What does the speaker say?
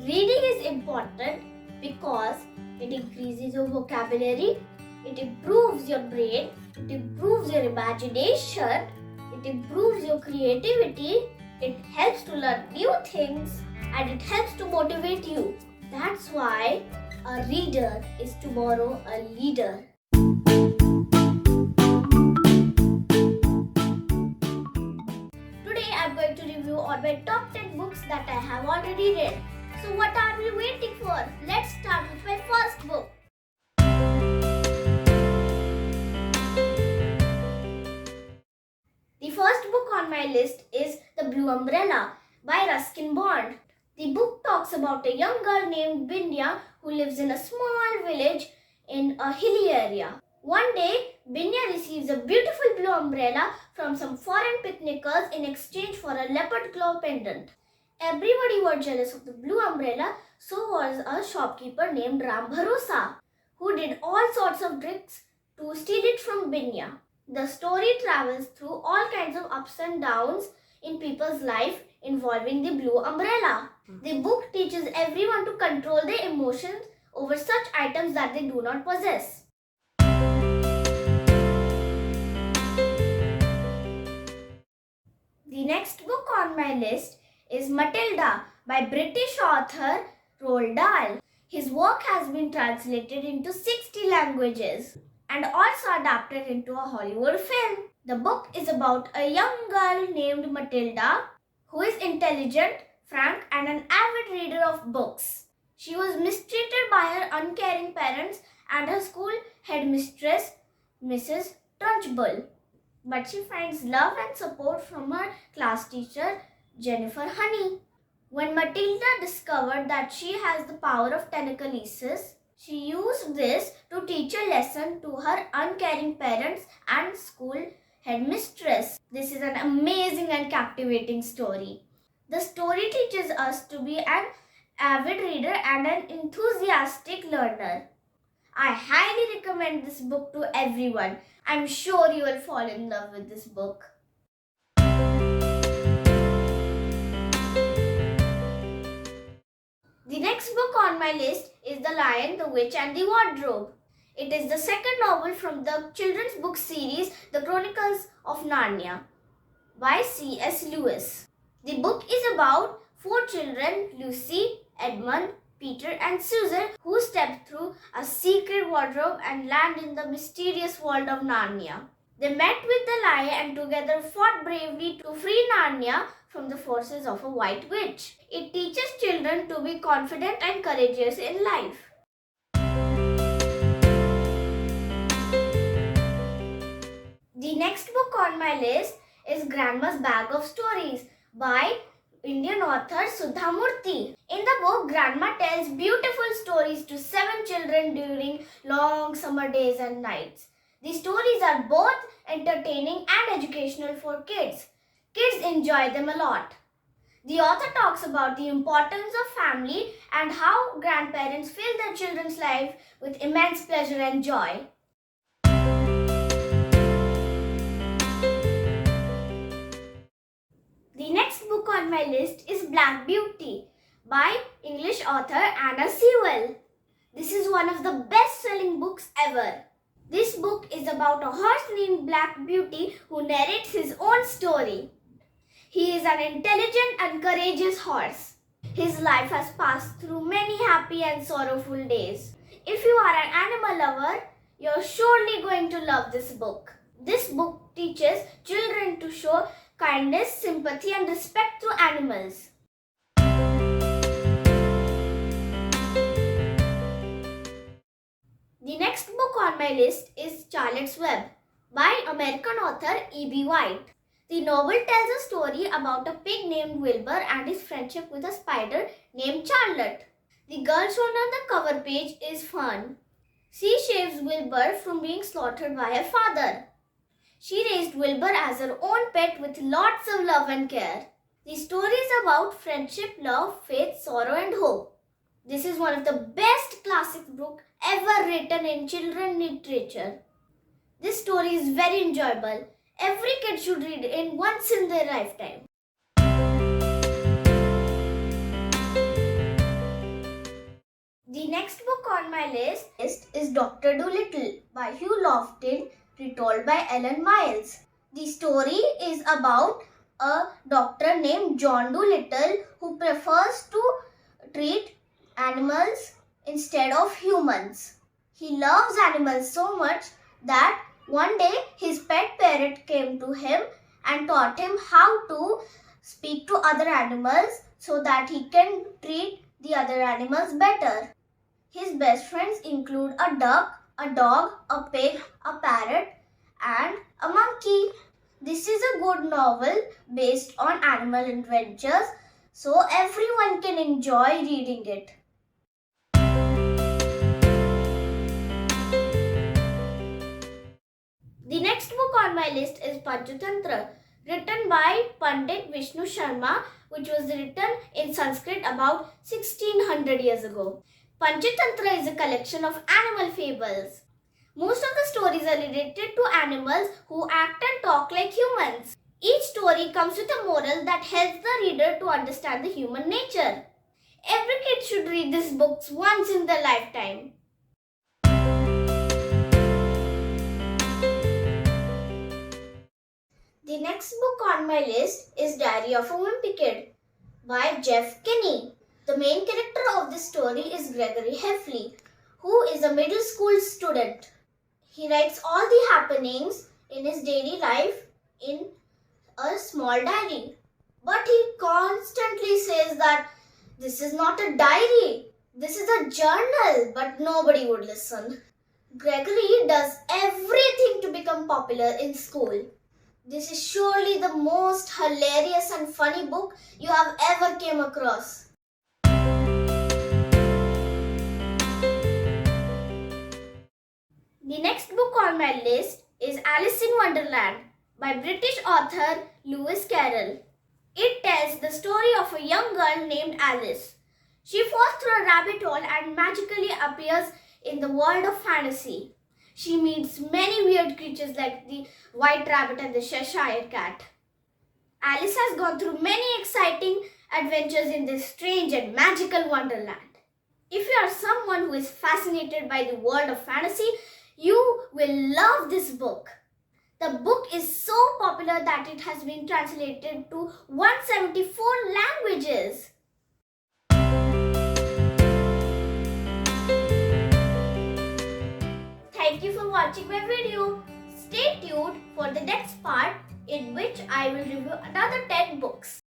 Reading is important because it increases your vocabulary, it improves your brain, it improves your imagination, it improves your creativity, it helps to learn new things, and it helps to motivate you. That's why a reader is tomorrow a leader. Today I'm going to review on my top 10 books that I have already read. So what are we waiting for? Let's start with my first book. The first book on my list is The Blue Umbrella by Ruskin Bond. The book talks about a young girl named Binya who lives in a small village in a hilly area. One day, Binya receives a beautiful blue umbrella from some foreign picnickers in exchange for a leopard claw pendant. Everybody was jealous of the blue umbrella, so was a shopkeeper named Ram Bharosa, who did all sorts of tricks to steal it from Binya. The story travels through all kinds of ups and downs in people's life involving the blue umbrella. The book teaches everyone to control their emotions over such items that they do not possess. The next book on my list is Matilda by British author Roald Dahl. His work has been translated into 60 languages and also adapted into a Hollywood film. The book is about a young girl named Matilda who is intelligent, frank, and an avid reader of books. She was mistreated by her uncaring parents and her school headmistress, Mrs. Trunchbull. But she finds love and support from her class teacher, Jennifer Honey. When Matilda discovered that she has the power of telekinesis, she used this to teach a lesson to her uncaring parents and school headmistress. This is an amazing and captivating story. The story teaches us to be an avid reader and an enthusiastic learner. I highly recommend this book to everyone. I'm sure you will fall in love with this book. The next book on my list is The Lion, the Witch and the Wardrobe. It is the second novel from the children's book series The Chronicles of Narnia by C.S. Lewis. The book is about 4 children, Lucy, Edmund, Peter and Susan, who step through a secret wardrobe and land in the mysterious world of Narnia. They met with the lion and together fought bravely to free Narnia from the forces of a white witch. It teaches children to be confident and courageous in life. The next book on my list is Grandma's Bag of Stories by Indian author Sudha Murthy. In the book, Grandma tells beautiful stories to 7 children during long summer days and nights. The stories are both entertaining and educational for kids. Kids enjoy them a lot. The author talks about the importance of family and how grandparents fill their children's life with immense pleasure and joy. The next book on my list is Black Beauty by English author Anna Sewell. This is one of the best-selling books ever. This book is about a horse named Black Beauty who narrates his own story. He is an intelligent and courageous horse. His life has passed through many happy and sorrowful days. If you are an animal lover, you're surely going to love this book. This book teaches children to show kindness, sympathy and respect to animals. The next book on my list is Charlotte's Web by American author E.B. White. The novel tells a story about a pig named Wilbur and his friendship with a spider named Charlotte. The girl shown on the cover page is Fern. She saves Wilbur from being slaughtered by her father. She raised Wilbur as her own pet with lots of love and care. The story is about friendship, love, faith, sorrow and hope. This is one of the best classic books ever written in children's literature. This story is very enjoyable. Every kid should read it once in their lifetime. my list is Dr. Dolittle by Hugh Lofton, retold by Ellen Miles. The story is about a doctor named John Dolittle who prefers to treat animals instead of humans. He loves animals so much that one day his pet parrot came to him and taught him how to speak to other animals so that he can treat the other animals better. His best friends include a duck, a dog, a pig, a parrot, and a monkey. This is a good novel based on animal adventures, so everyone can enjoy reading it. The next book on my list is Panchatantra, written by Pandit Vishnu Sharma, which was written in Sanskrit about 1600 years ago. Panchatantra is a collection of animal fables. Most of the stories are related to animals who act and talk like humans. Each story comes with a moral that helps the reader to understand the human nature. Every kid should read these books once in their lifetime. The next book on my list is Diary of a Wimpy Kid by Jeff Kinney. The main character of this story is Gregory Heffley, who is a middle school student. He writes all the happenings in his daily life in a small diary. But he constantly says that this is not a diary, this is a journal, but nobody would listen. Gregory does everything to become popular in school. This is surely the most hilarious and funny book you have ever came across. The next book on my list is Alice in Wonderland by British author Lewis Carroll. It tells the story of a young girl named Alice. She falls through a rabbit hole and magically appears in the world of fantasy. She meets many weird creatures like the white rabbit and the Cheshire cat. Alice has gone through many exciting adventures in this strange and magical wonderland. If you are someone who is fascinated by the world of fantasy, you will love this book. The book is so popular that it has been translated to 174 languages. Thank you for watching my video. Stay tuned for the next part in which I will review another 10 books.